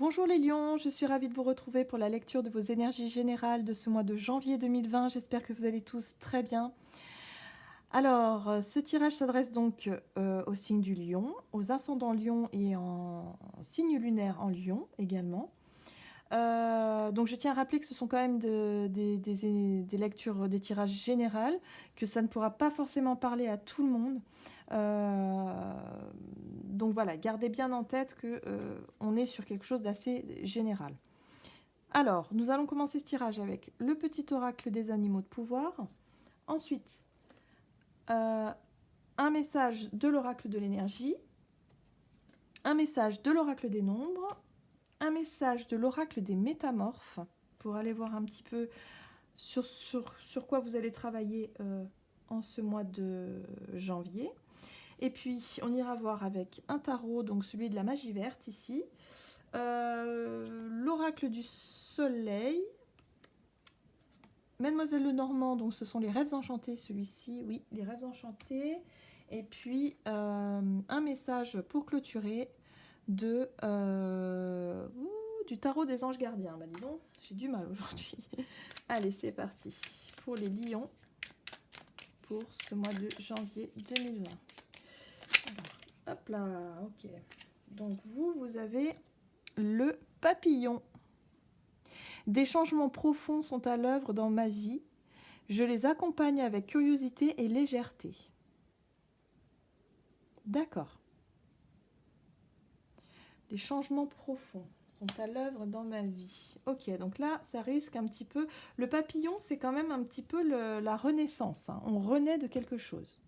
Bonjour les lions, je suis ravie de vous retrouver pour la lecture de vos énergies générales de ce mois de janvier 2020. J'espère que vous allez tous très bien. Alors, ce tirage s'adresse donc au signe du lion, aux ascendants lion et en signe lunaire en lion également. Donc je tiens à rappeler que ce sont quand même des lectures, des tirages généraux, que ça ne pourra pas forcément parler à tout le monde. Donc voilà, gardez bien en tête qu'on est sur quelque chose d'assez général. Alors, nous allons commencer ce tirage avec le petit oracle des animaux de pouvoir. Ensuite, un message de l'oracle de l'énergie, un message de l'oracle des nombres, un message de l'oracle des métamorphes, pour aller voir un petit peu sur quoi vous allez travailler en ce mois de janvier. Et puis, on ira voir avec un tarot, donc celui de la magie verte ici, l'oracle du soleil, Mademoiselle Lenormand, donc ce sont les rêves enchantés, celui-ci, oui, les rêves enchantés. Et puis, un message pour clôturer du tarot des anges gardiens. Bah dis donc, j'ai du mal aujourd'hui. Allez, c'est parti pour les lions pour ce mois de janvier 2020. Alors, hop là, ok. Donc vous avez le papillon. Des changements profonds sont à l'œuvre dans ma vie. Je les accompagne avec curiosité et légèreté. D'accord. Des changements profonds sont à l'œuvre dans ma vie. Ok, donc là, ça risque un petit peu... Le papillon, c'est quand même un petit peu la renaissance. Hein. On renaît de quelque chose.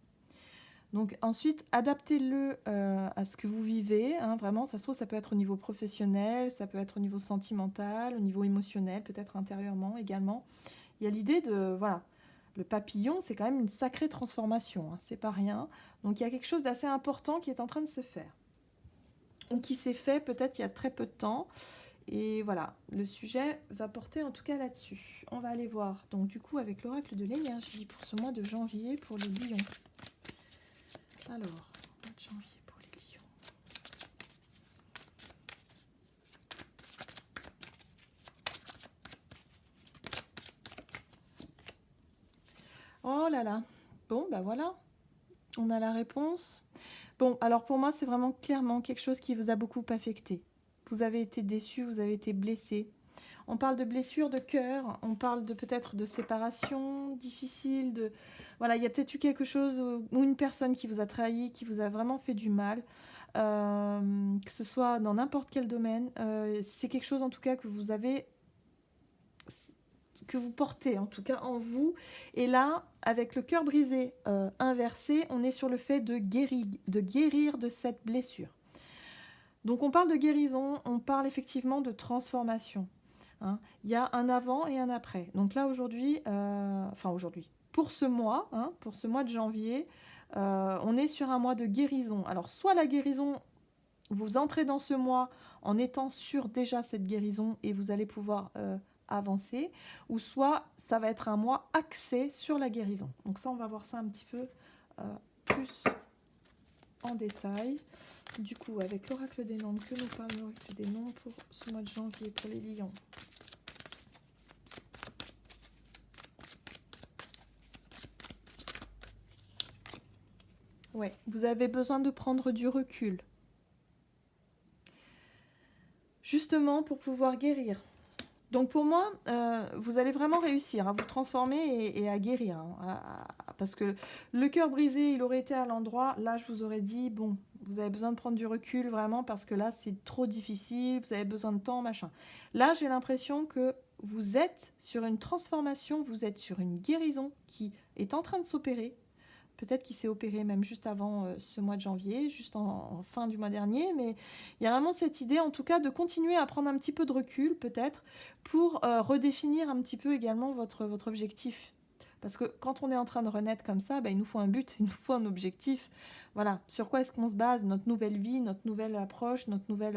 Donc ensuite, adaptez-le à ce que vous vivez. Hein, vraiment, ça se trouve, ça peut être au niveau professionnel, ça peut être au niveau sentimental, au niveau émotionnel, peut-être intérieurement également. Il y a l'idée de... Voilà, le papillon, c'est quand même une sacrée transformation. Hein, c'est pas rien. Donc il y a quelque chose d'assez important qui est en train de se faire. Ou qui s'est fait peut-être il y a très peu de temps. Et voilà, le sujet va porter en tout cas là-dessus. On va aller voir, donc du coup, avec l'oracle de l'énergie pour ce mois de janvier pour les lions. Alors, mois de janvier pour les lions. Oh là là. Bon, bah voilà, on a la réponse. Bon, alors pour moi, c'est vraiment clairement quelque chose qui vous a beaucoup affecté. Vous avez été déçu, vous avez été blessé. On parle de blessures de cœur, on parle de peut-être de séparation difficile, de voilà, il y a peut-être eu quelque chose ou une personne qui vous a trahi, qui vous a vraiment fait du mal, que ce soit dans n'importe quel domaine. C'est quelque chose en tout cas que vous portez en tout cas en vous. Et là, avec le cœur brisé inversé, on est sur le fait de guérir de cette blessure. Donc on parle de guérison, on parle effectivement de transformation. Hein. Il y a un avant et un après. Donc là aujourd'hui, pour ce mois, hein, pour ce mois de janvier, on est sur un mois de guérison. Alors soit la guérison, vous entrez dans ce mois en étant sûr déjà cette guérison et vous allez pouvoir avancer, ou soit ça va être un mois axé sur la guérison. Donc ça, on va voir ça un petit peu plus en détail. Du coup, avec l'oracle des nombres, que nous parle l'oracle des nombres pour ce mois de janvier pour les lions? Ouais, vous avez besoin de prendre du recul. Justement pour pouvoir guérir. Donc pour moi, vous allez vraiment réussir à vous transformer et à guérir. Hein, parce que le cœur brisé, il aurait été à l'endroit. Là, je vous aurais dit, bon, vous avez besoin de prendre du recul vraiment parce que là, c'est trop difficile, vous avez besoin de temps, machin. Là, j'ai l'impression que vous êtes sur une transformation, vous êtes sur une guérison qui est en train de s'opérer. Peut-être qu'il s'est opéré même juste avant ce mois de janvier, juste en fin du mois dernier, mais il y a vraiment cette idée, en tout cas, de continuer à prendre un petit peu de recul, peut-être, pour redéfinir un petit peu également votre objectif. Parce que quand on est en train de renaître comme ça, il nous faut un but, il nous faut un objectif. Voilà, sur quoi est-ce qu'on se base, notre nouvelle vie, notre nouvelle approche, notre nouvelles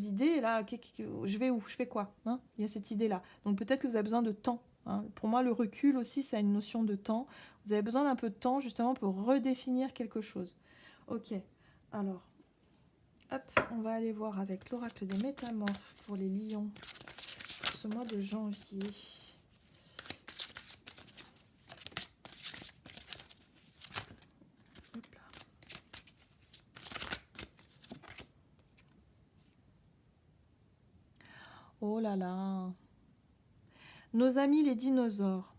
idées. Là, je vais où, je fais quoi, hein. Il y a cette idée-là. Donc peut-être que vous avez besoin de temps. Hein. Pour moi, le recul aussi, ça a une notion de temps. Vous avez besoin d'un peu de temps justement pour redéfinir quelque chose. Ok, alors, Hop, on va aller voir avec l'oracle des métamorphes pour les lions pour ce mois de janvier. Hop là. Oh là là. Nos amis les dinosaures,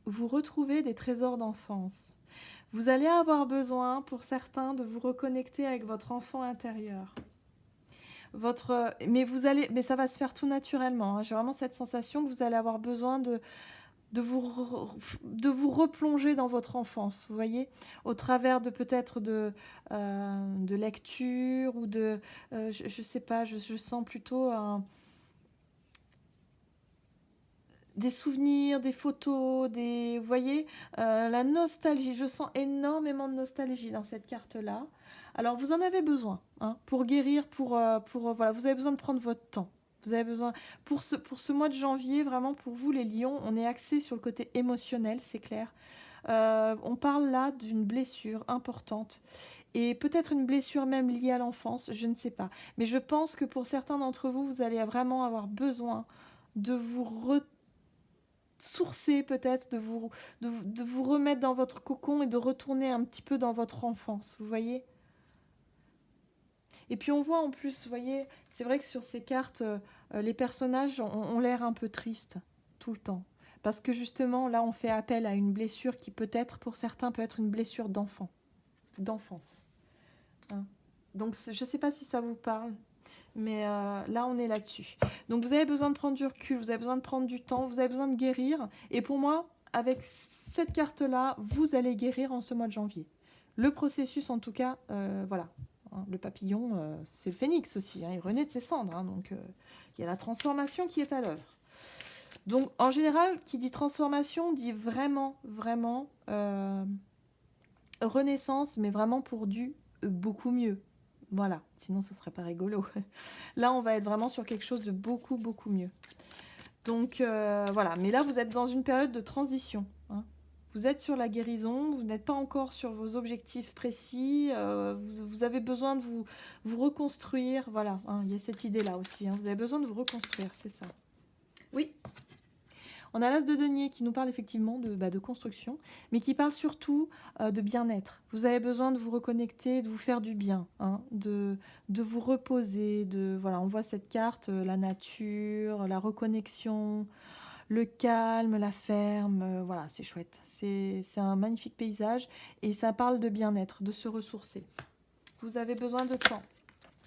vous retrouvez des trésors d'enfance. Vous allez avoir besoin, pour certains, de vous reconnecter avec votre enfant intérieur. Mais ça va se faire tout naturellement, hein. J'ai vraiment cette sensation que vous allez avoir besoin de vous replonger dans votre enfance, vous voyez, au travers de peut-être de lecture ou je sais pas, je sens plutôt des souvenirs, des photos, vous voyez, la nostalgie. Je sens énormément de nostalgie dans cette carte-là. Alors, vous en avez besoin, hein, pour guérir, voilà, vous avez besoin de prendre votre temps. Vous avez besoin, pour ce mois de janvier, vraiment pour vous les lions, on est axé sur le côté émotionnel, c'est clair. On parle là d'une blessure importante et peut-être une blessure même liée à l'enfance, je ne sais pas. Mais je pense que pour certains d'entre vous, vous allez vraiment avoir besoin de vous ressourcer peut-être, de vous remettre dans votre cocon et de retourner un petit peu dans votre enfance, vous voyez. Et puis on voit en plus, vous voyez, c'est vrai que sur ces cartes, les personnages ont l'air un peu tristes tout le temps. Parce que justement, là, on fait appel à une blessure qui peut-être, pour certains, peut être une blessure d'enfance. Hein. Donc, je ne sais pas si ça vous parle, mais là, on est là-dessus. Donc, vous avez besoin de prendre du recul, vous avez besoin de prendre du temps, vous avez besoin de guérir. Et pour moi, avec cette carte-là, vous allez guérir en ce mois de janvier. Le processus, en tout cas, voilà. Hein, le papillon, c'est le phénix aussi, hein, il renaît de ses cendres. Hein, donc, il y a la transformation qui est à l'œuvre. Donc, en général, qui dit transformation, dit vraiment, vraiment renaissance, mais vraiment pour du beaucoup mieux. Voilà, sinon ce serait pas rigolo. Là, on va être vraiment sur quelque chose de beaucoup, beaucoup mieux. Donc, voilà. Mais là, vous êtes dans une période de transition. Hein. Vous êtes sur la guérison, vous n'êtes pas encore sur vos objectifs précis, vous avez besoin de vous reconstruire. Voilà, hein, il y a cette idée-là aussi. Hein, vous avez besoin de vous reconstruire, c'est ça. Oui. On a l'as de denier qui nous parle effectivement de construction, mais qui parle surtout de bien-être. Vous avez besoin de vous reconnecter, de vous faire du bien, hein, de vous reposer. Voilà, on voit cette carte, la nature, la reconnexion, le calme, la ferme. Voilà, c'est chouette. C'est un magnifique paysage et ça parle de bien-être, de se ressourcer. Vous avez besoin de temps.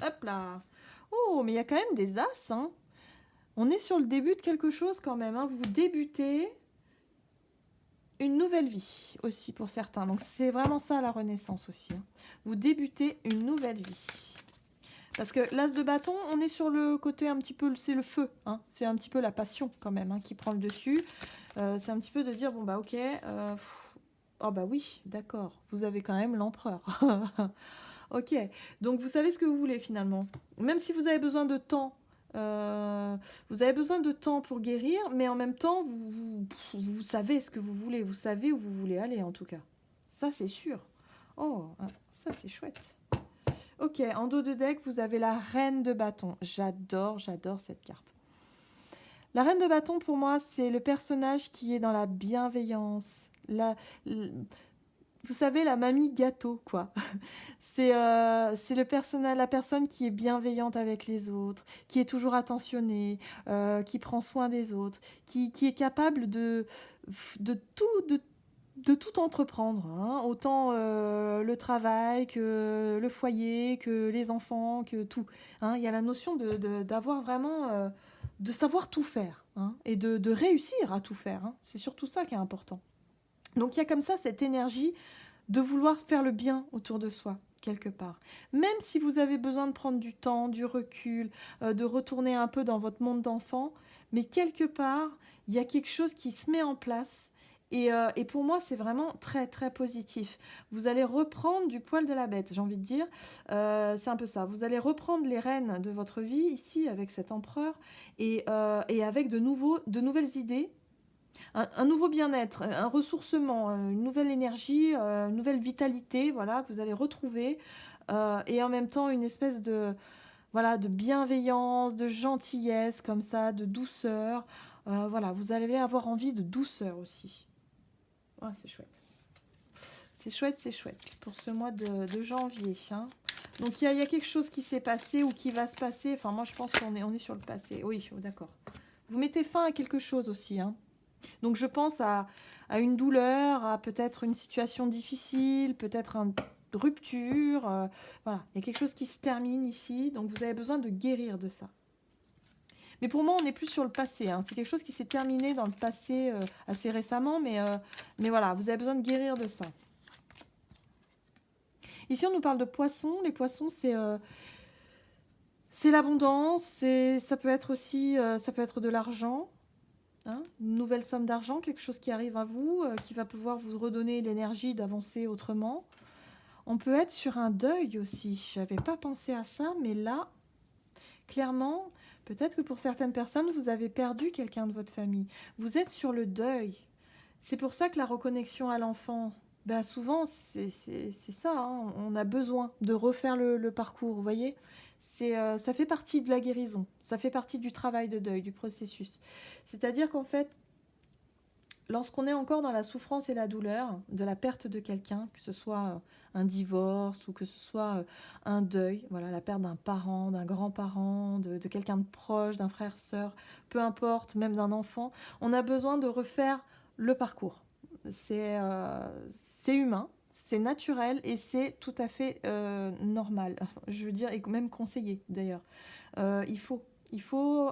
Hop là. Oh, mais il y a quand même des as, hein. On est sur le début de quelque chose quand même. Hein. Vous débutez une nouvelle vie aussi pour certains. Donc c'est vraiment ça la renaissance aussi. Hein. Vous débutez une nouvelle vie. Parce que l'as de bâton, on est sur le côté un petit peu, c'est le feu. Hein. C'est un petit peu la passion quand même hein, qui prend le dessus. C'est un petit peu de dire, bon bah ok, oh bah oui, d'accord, vous avez quand même l'empereur. Ok, donc vous savez ce que vous voulez finalement. Même si vous avez besoin de temps, vous avez besoin de temps pour guérir, mais en même temps, vous savez ce que vous voulez, vous savez où vous voulez aller en tout cas. Ça, c'est sûr. Oh, ça, c'est chouette. Ok, en dos de deck, vous avez la reine de bâton. J'adore cette carte. La reine de bâton, pour moi, c'est le personnage qui est dans la bienveillance, vous savez, la mamie gâteau, quoi. C'est la personne qui est bienveillante avec les autres, qui est toujours attentionnée, qui prend soin des autres, qui est capable de tout entreprendre. Hein. Autant le travail que le foyer, que les enfants, que tout. Hein. Il y a la notion d'avoir vraiment... de savoir tout faire hein, et de réussir à tout faire. Hein. C'est surtout ça qui est important. Donc il y a comme ça cette énergie de vouloir faire le bien autour de soi, quelque part. Même si vous avez besoin de prendre du temps, du recul, de retourner un peu dans votre monde d'enfant, mais quelque part, il y a quelque chose qui se met en place. Et pour moi, c'est vraiment très, très positif. Vous allez reprendre du poil de la bête, j'ai envie de dire. C'est un peu ça. Vous allez reprendre les rênes de votre vie, ici, avec cet empereur, et avec de nouvelles idées, un nouveau bien-être, un ressourcement, une nouvelle énergie, une nouvelle vitalité, voilà, que vous allez retrouver. et en même temps une espèce de, voilà, de bienveillance, de gentillesse comme ça, de douceur. Voilà, vous allez avoir envie de douceur aussi. Ouais, c'est chouette. C'est chouette pour ce mois de janvier. Hein. Donc il y a quelque chose qui s'est passé ou qui va se passer. Enfin, moi je pense on est sur le passé. Oui, d'accord. Vous mettez fin à quelque chose aussi. Hein. Donc je pense à une douleur, à peut-être une situation difficile, peut-être une rupture. Voilà, il y a quelque chose qui se termine ici. Donc vous avez besoin de guérir de ça. Mais pour moi, on n'est plus sur le passé. Hein. C'est quelque chose qui s'est terminé dans le passé assez récemment. Mais voilà, vous avez besoin de guérir de ça. Ici, on nous parle de poissons. Les poissons, c'est l'abondance. Ça peut être aussi ça peut être de l'argent. Hein, une nouvelle somme d'argent, quelque chose qui arrive à vous, qui va pouvoir vous redonner l'énergie d'avancer autrement. On peut être sur un deuil aussi. J'avais pas pensé à ça, mais là, clairement, peut-être que pour certaines personnes, vous avez perdu quelqu'un de votre famille. Vous êtes sur le deuil. C'est pour ça que la reconnexion à l'enfant, ben souvent, c'est ça. Hein, on a besoin de refaire le parcours, vous voyez. Ça fait partie de la guérison. Ça fait partie du travail de deuil, du processus. C'est-à-dire qu'en fait, lorsqu'on est encore dans la souffrance et la douleur de la perte de quelqu'un, que ce soit un divorce ou que ce soit un deuil, voilà, la perte d'un parent, d'un grand-parent, de quelqu'un de proche, d'un frère, sœur, peu importe, même d'un enfant, on a besoin de refaire le parcours. C'est humain, c'est naturel et c'est tout à fait normal, je veux dire, et même conseillé d'ailleurs. Il faut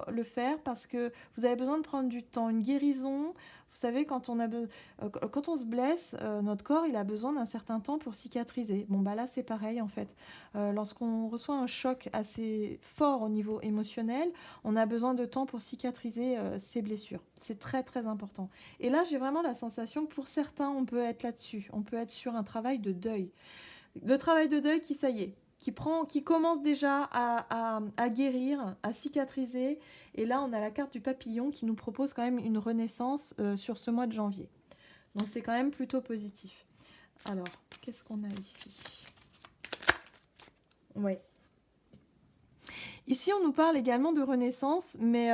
le faire parce que vous avez besoin de prendre du temps. Une guérison, vous savez, quand on se blesse, notre corps, il a besoin d'un certain temps pour cicatriser. Bon, bah là, c'est pareil, en fait. Lorsqu'on reçoit un choc assez fort au niveau émotionnel, on a besoin de temps pour cicatriser ses blessures. C'est très, très important. Et là, j'ai vraiment la sensation que pour certains, on peut être là-dessus. On peut être sur un travail de deuil. Le travail de deuil qui, ça y est, qui commence déjà à guérir, à cicatriser. Et là, on a la carte du papillon qui nous propose quand même une renaissance sur ce mois de janvier. Donc, c'est quand même plutôt positif. Alors, qu'est-ce qu'on a ici? Oui. Ici, on nous parle également de renaissance, mais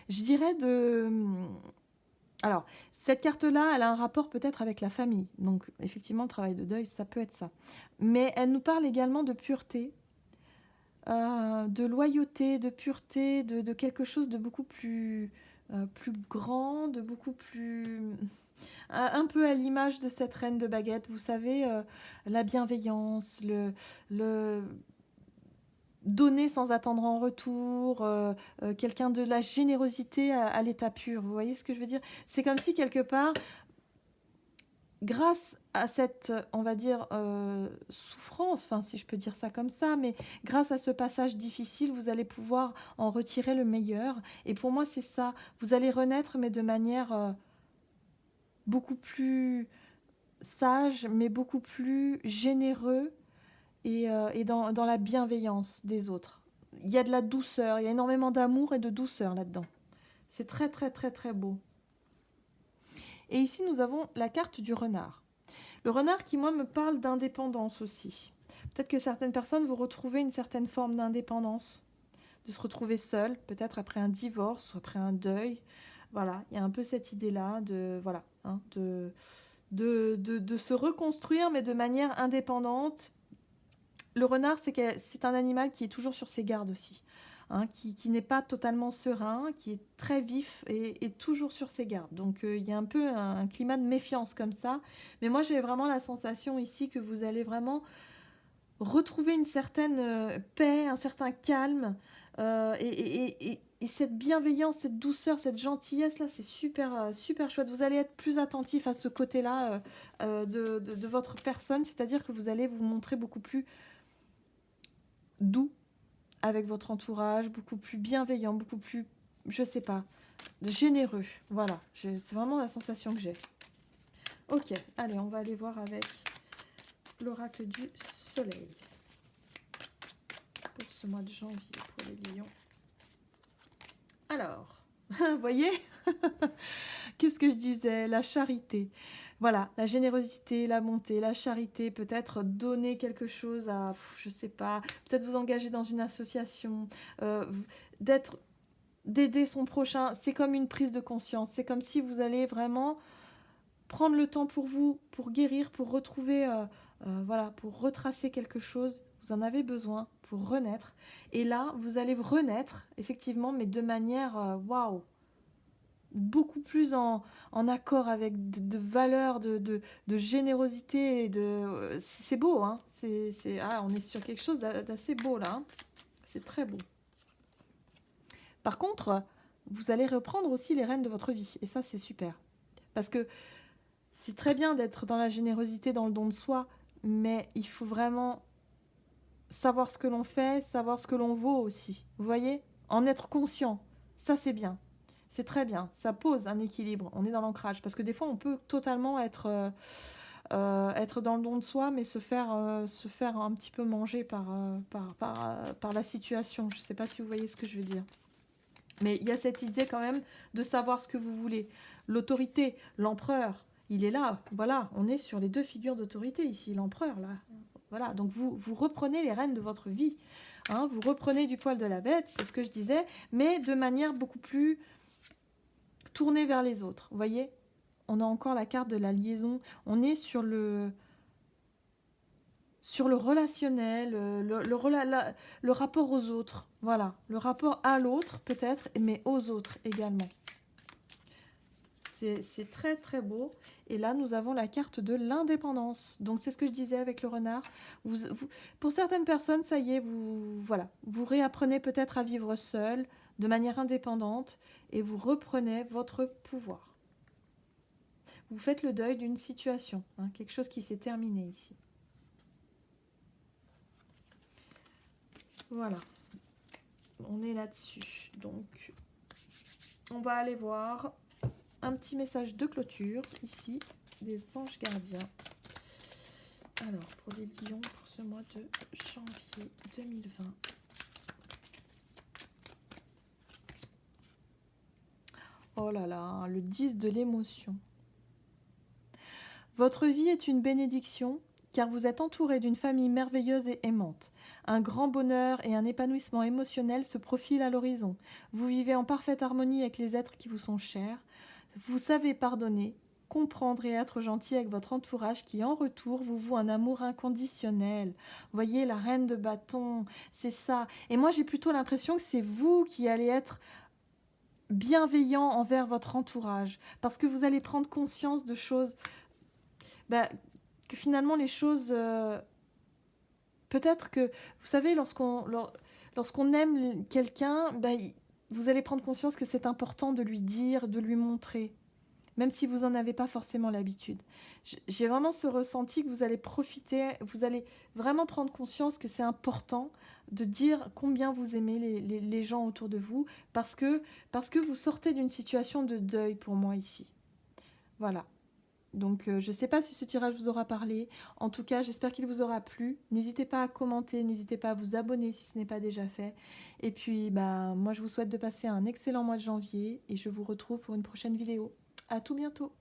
je dirais de... Alors, cette carte-là, elle a un rapport peut-être avec la famille. Donc, effectivement, le travail de deuil, ça peut être ça. Mais elle nous parle également de pureté, de loyauté, de pureté, de quelque chose de beaucoup plus grand, de beaucoup plus... Un peu à l'image de cette reine de baguette, vous savez, la bienveillance, le donner sans attendre en retour, quelqu'un de la générosité à l'état pur. Vous voyez ce que je veux dire? C'est comme si quelque part, grâce à cette, on va dire, souffrance, enfin si je peux dire ça comme ça, mais grâce à ce passage difficile, vous allez pouvoir en retirer le meilleur. Et pour moi, c'est ça. Vous allez renaître, mais de manière beaucoup plus sage, mais beaucoup plus généreux et dans la bienveillance des autres. Il y a de la douceur, il y a énormément d'amour et de douceur là-dedans. C'est très, très, très, très beau. Et ici, nous avons la carte du renard. Le renard qui, moi, me parle d'indépendance aussi. Peut-être que certaines personnes vous retrouvez une certaine forme d'indépendance, de se retrouver seul, peut-être après un divorce ou après un deuil. Voilà, il y a un peu cette idée-là de, voilà, hein, de se reconstruire, mais de manière indépendante. Le renard, c'est un animal qui est toujours sur ses gardes aussi, hein, qui n'est pas totalement serein, qui est très vif et toujours sur ses gardes. Donc il y a un peu un climat de méfiance comme ça. Mais moi, j'ai vraiment la sensation ici que vous allez vraiment retrouver une certaine paix, un certain calme et cette bienveillance, cette douceur, cette gentillesse là, c'est super, super chouette. Vous allez être plus attentif à ce côté-là de votre personne, c'est-à-dire que vous allez vous montrer beaucoup plus doux avec votre entourage, beaucoup plus bienveillant, beaucoup plus, je sais pas, généreux. Voilà, c'est vraiment la sensation que j'ai. Ok, allez, on va aller voir avec l'oracle du soleil pour ce mois de janvier pour les lions. Alors, Vous voyez? Qu'est-ce que je disais? La charité. Voilà, la générosité, la bonté, la charité, peut-être donner quelque chose à, je sais pas, peut-être vous engager dans une association, d'être, d'aider son prochain. C'est comme une prise de conscience. C'est comme si vous allez vraiment prendre le temps pour vous, pour guérir, pour retrouver, voilà, pour retracer quelque chose. Vous en avez besoin pour renaître. Et là, vous allez renaître, effectivement, mais de manière, waouh, beaucoup plus en accord avec de valeurs, de générosité. C'est beau, hein. On est sur quelque chose d'assez beau, là. Hein. C'est très beau. Par contre, vous allez reprendre aussi les rênes de votre vie. Et ça, c'est super. Parce que c'est très bien d'être dans la générosité, dans le don de soi, mais il faut vraiment savoir ce que l'on fait, savoir ce que l'on vaut aussi. Vous voyez? En être conscient. Ça, c'est bien. C'est très bien. Ça pose un équilibre. On est dans l'ancrage. Parce que des fois, on peut totalement être dans le don de soi, mais se faire un petit peu manger par la situation. Je ne sais pas si vous voyez ce que je veux dire. Mais il y a cette idée quand même de savoir ce que vous voulez. L'autorité, l'empereur, il est là. Voilà, on est sur les deux figures d'autorité ici. L'empereur, là. Voilà, donc vous reprenez les rênes de votre vie. Hein, vous reprenez du poil de la bête, c'est ce que je disais, mais de manière beaucoup plus tournée vers les autres. Vous voyez? On a encore la carte de la liaison. On est sur le relationnel, le rapport aux autres. Voilà, le rapport à l'autre peut-être, mais aux autres également. C'est très très beau. Et là, nous avons la carte de l'indépendance. Donc, c'est ce que je disais avec le renard. Pour certaines personnes, ça y est, voilà, vous réapprenez peut-être à vivre seul, de manière indépendante, et vous reprenez votre pouvoir. Vous faites le deuil d'une situation, hein, quelque chose qui s'est terminé ici. Voilà. On est là-dessus. Donc, on va aller voir un petit message de clôture ici des anges gardiens. Alors, pour les lions, pour ce mois de janvier 2020. Oh là là, le 10 de l'émotion. Votre vie est une bénédiction car vous êtes entouré d'une famille merveilleuse et aimante. Un grand bonheur et un épanouissement émotionnel se profilent à l'horizon. Vous vivez en parfaite harmonie avec les êtres qui vous sont chers. Vous savez pardonner, comprendre et être gentil avec votre entourage qui, en retour, vous voue un amour inconditionnel. Voyez, la reine de bâton, c'est ça. Et moi, j'ai plutôt l'impression que c'est vous qui allez être bienveillant envers votre entourage parce que vous allez prendre conscience de choses... que finalement les choses, peut-être que, vous savez, lorsqu'on aime quelqu'un, vous allez prendre conscience que c'est important de lui dire, de lui montrer, même si vous n'en avez pas forcément l'habitude. J'ai vraiment ce ressenti que vous allez profiter, vous allez vraiment prendre conscience que c'est important de dire combien vous aimez les gens autour de vous, parce que vous sortez d'une situation de deuil pour moi ici. Voilà. Donc, je ne sais pas si ce tirage vous aura parlé. En tout cas, j'espère qu'il vous aura plu. N'hésitez pas à commenter, n'hésitez pas à vous abonner si ce n'est pas déjà fait. Et puis, moi, je vous souhaite de passer un excellent mois de janvier et je vous retrouve pour une prochaine vidéo. À tout bientôt.